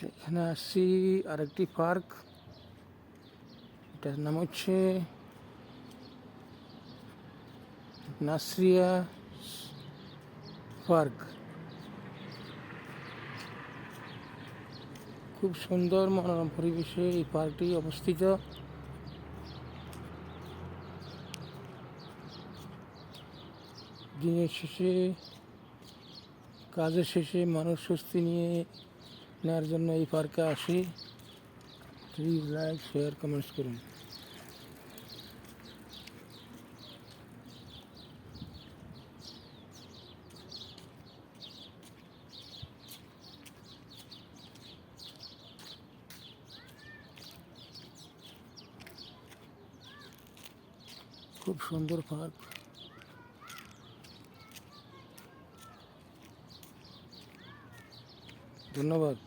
এখানে আসছি আরেকটি পার্ক, এটার নাম হচ্ছে নাসরিয়া পার্ক। খুব সুন্দর মনোরম পরিবেশে এই পার্কটি অবস্থিত। দিনের শেষে, কাজের শেষে মানুষ স্বস্তি নিয়ে নেওয়ার জন্য এই পার্কে আসি। প্লিজ লাইক, শেয়ার, কমেন্টস করুন। খুব সুন্দর পার্ক। ধন্যবাদ।